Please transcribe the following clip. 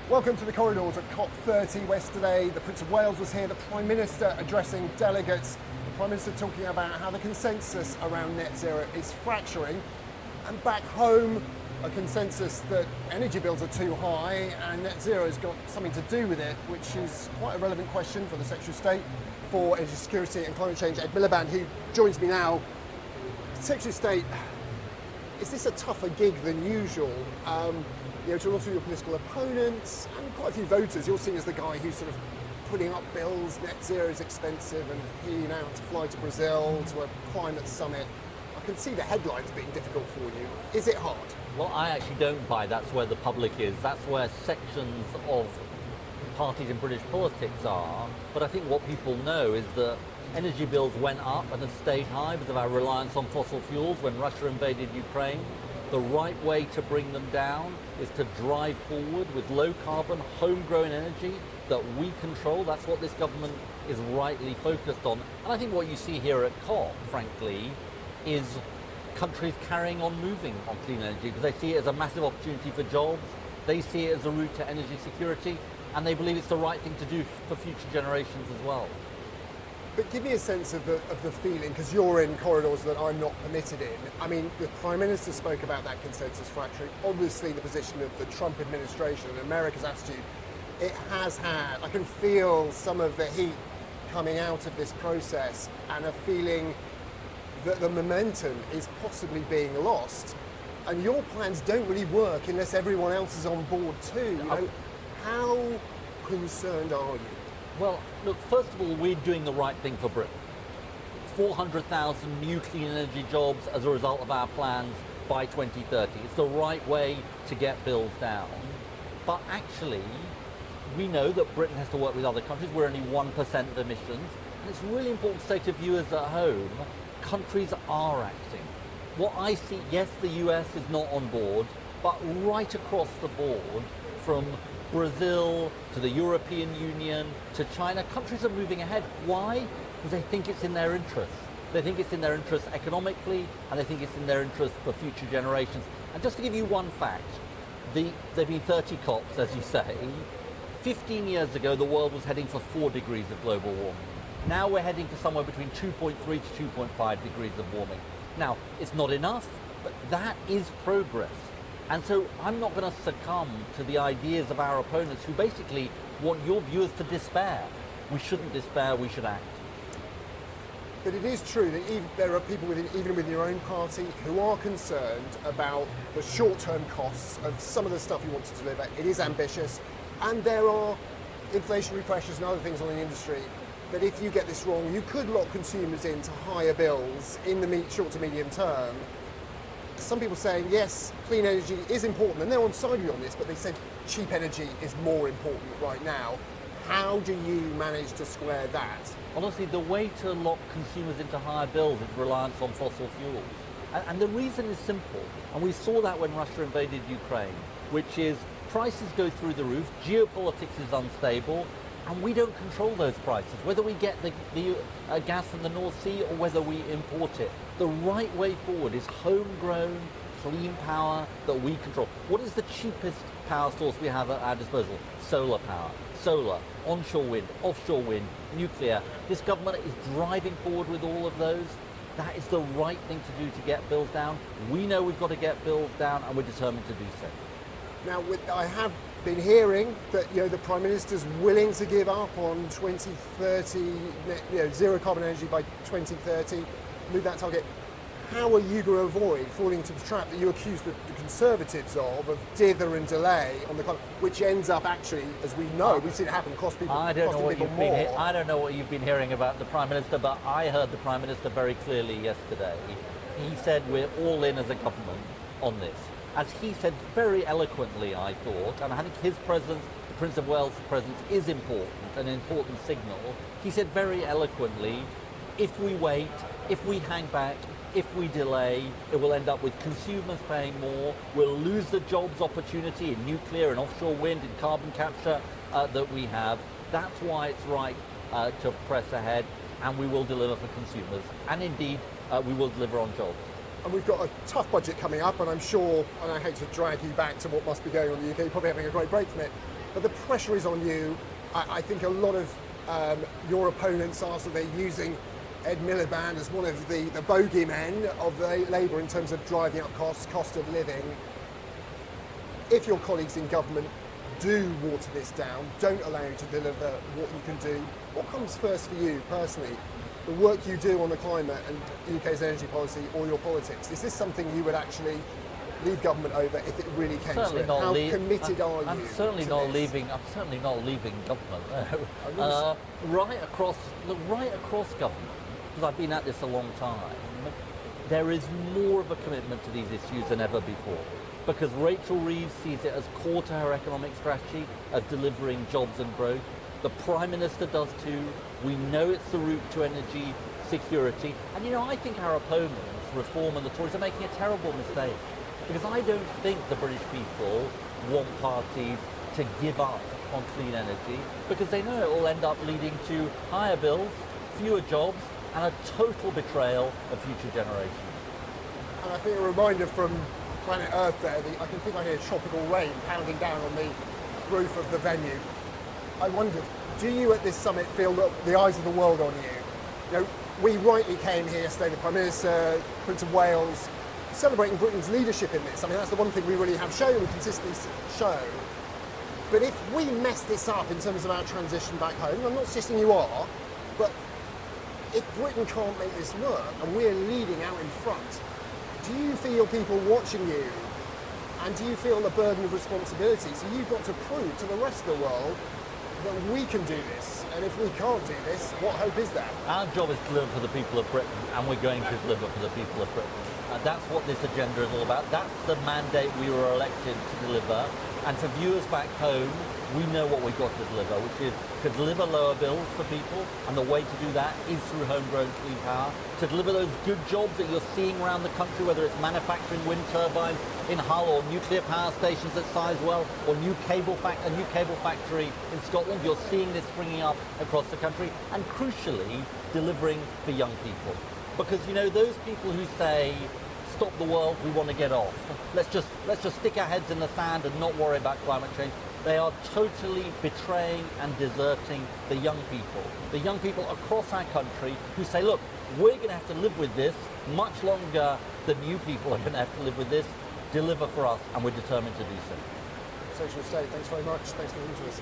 Welcome to the corridors at COP30 yesterday. The Prince of Wales was here, the Prime Minister addressing delegates. The Prime Minister talking about how the consensus around net zero is fracturing. And back home, a consensus that energy bills are too high and net zero has got something to do with it, which is quite a relevant question for the Secretary of State for Energy Security and Climate Change, Ed Miliband, who joins me now. Secretary of State, is this a tougher gig than usual? To a lot of your political opponents and quite a few voters, you're seen as the guy who's sort of putting up bills, net zero is expensive, and he now to fly to Brazil to a climate summit. I can see the headlines being difficult for you. Is it hard? Well, I actually don't buy that's where the public is. That's where sections of parties in British politics are. But I think what people know is that energy bills went up and have stayed high because of our reliance on fossil fuels when Russia invaded Ukraine. The right way to bring them down is to drive forward with low carbon, homegrown energy that we control. That's what this government is rightly focused on. And I think what you see here at COP, frankly, is countries carrying on moving on clean energy because they see it as a massive opportunity for jobs. They see it as a route to energy security, and they believe it's the right thing to do for future generations as well. But give me a sense of the feeling, because you're in corridors that I'm not permitted in. I mean, the Prime Minister spoke about that consensus fracturing. Obviously, the position of the Trump administration and America's attitude, it has had, I can feel some of the heat coming out of this process and a feeling that the momentum is possibly being lost. And your plans don't really work unless everyone else is on board too. How concerned are you? Well, look, first of all, we're doing the right thing for Britain. 400,000 new clean energy jobs as a result of our plans by 2030. It's the right way to get bills down. But actually, we know that Britain has to work with other countries. We're only 1% of emissions. And it's really important to say to viewers at home, countries are acting. What I see, yes, the US is not on board, but right across the board, from Brazil to the European Union to China, countries are moving ahead. Why? Because they think it's in their interest. They think it's in their interest economically, and they think it's in their interest for future generations. And just to give you one fact, there've been 30 COPs, as you say. 15 years ago, the world was heading for 4 degrees of global warming. Now we're heading for somewhere between 2.3 to 2.5 degrees of warming. Now, it's not enough, but that is progress. And so I'm not going to succumb to the ideas of our opponents who basically want your viewers to despair. We shouldn't despair, we should act. But it is true that there are people even within your own party who are concerned about the short-term costs of some of the stuff you want to deliver. It is ambitious, and there are inflationary pressures and other things on the industry that if you get this wrong, you could lock consumers into higher bills in the short to medium term. Some people saying, yes, clean energy is important, and they're on side with you on this, but they said cheap energy is more important right now. How do you manage to square that? Honestly, the way to lock consumers into higher bills is reliance on fossil fuels. And the reason is simple, and we saw that when Russia invaded Ukraine, which is prices go through the roof, geopolitics is unstable, and we don't control those prices, whether we get the gas from the North Sea or whether we import it. The right way forward is homegrown, clean power that we control. What is the cheapest power source we have at our disposal? Solar power. Solar, onshore wind, offshore wind, nuclear. This government is driving forward with all of those. That is the right thing to do to get bills down. We know we've got to get bills down, and we're determined to do so. Now, I have been hearing that the Prime Minister's willing to give up on 2030, zero carbon energy by 2030, move that target. How are you going to avoid falling into the trap that you accuse the Conservatives of dither and delay on the climate, which ends up actually, as we know, we've seen it happen, cost people more? I don't know what you've been hearing about the Prime Minister, but I heard the Prime Minister very clearly yesterday. He said we're all in as a government on this. As he said very eloquently, I thought, and I think his presence, the Prince of Wales' presence, is important, an important signal. He said very eloquently, if we wait, if we hang back, if we delay, it will end up with consumers paying more. We'll lose the jobs opportunity in nuclear and offshore wind and carbon capture that we have. That's why it's right to press ahead, and we will deliver for consumers. And indeed, we will deliver on jobs. And we've got a tough budget coming up, and I'm sure, and I hate to drag you back to what must be going on in the UK, you're probably having a great break from it, but the pressure is on you. I think a lot of your opponents are sort of using Ed Miliband as one of the bogeymen of Labour in terms of driving up costs, cost of living. If your colleagues in government do water this down, don't allow you to deliver what you can do, what comes first for you personally? The work you do on the climate and UK's energy policy or your politics? Is this something you would actually leave government over if it really came to it? How committed are you? I'm certainly not leaving government. Right across government, because I've been at this a long time, there is more of a commitment to these issues than ever before. Because Rachel Reeves sees it as core to her economic strategy, as delivering jobs and growth. The Prime Minister does too. We know it's the route to energy security. And you know, I think our opponents, Reform and the Tories, are making a terrible mistake. Because I don't think the British people want parties to give up on clean energy, because they know it will end up leading to higher bills, fewer jobs, and a total betrayal of future generations. And I think a reminder from planet Earth there, I can think I hear tropical rain pounding down on the roof of the venue. I wondered, do you at this summit feel that the eyes of the world on you? You know, we rightly came here yesterday, the Prime Minister, Prince of Wales, celebrating Britain's leadership in this. I mean, that's the one thing we really have shown, we consistently show. But if we mess this up in terms of our transition back home, I'm not suggesting you are, but if Britain can't make this work and we're leading out in front, do you feel people watching you, and do you feel the burden of responsibility? So you've got to prove to the rest of the world that we can do this, and if we can't do this, what hope is there? Our job is to deliver for the people of Britain, and we're going to deliver for the people of Britain. That's what this agenda is all about. That's the mandate we were elected to deliver. And for viewers back home, we know what we've got to deliver, which is to deliver lower bills for people, and the way to do that is through homegrown clean power, to deliver those good jobs that you're seeing around the country, whether it's manufacturing wind turbines in Hull, or nuclear power stations at Sizewell, or a new cable factory in Scotland. You're seeing this springing up across the country, and crucially, delivering for young people. Because, you know, those people who say, stop the world, we want to get off. Let's just stick our heads in the sand and not worry about climate change. They are totally betraying and deserting the young people across our country who say, look, we're going to have to live with this much longer than you people are going to have to live with this. Deliver for us, and we're determined to do so. Social State, thanks very much. Thanks for listening to us.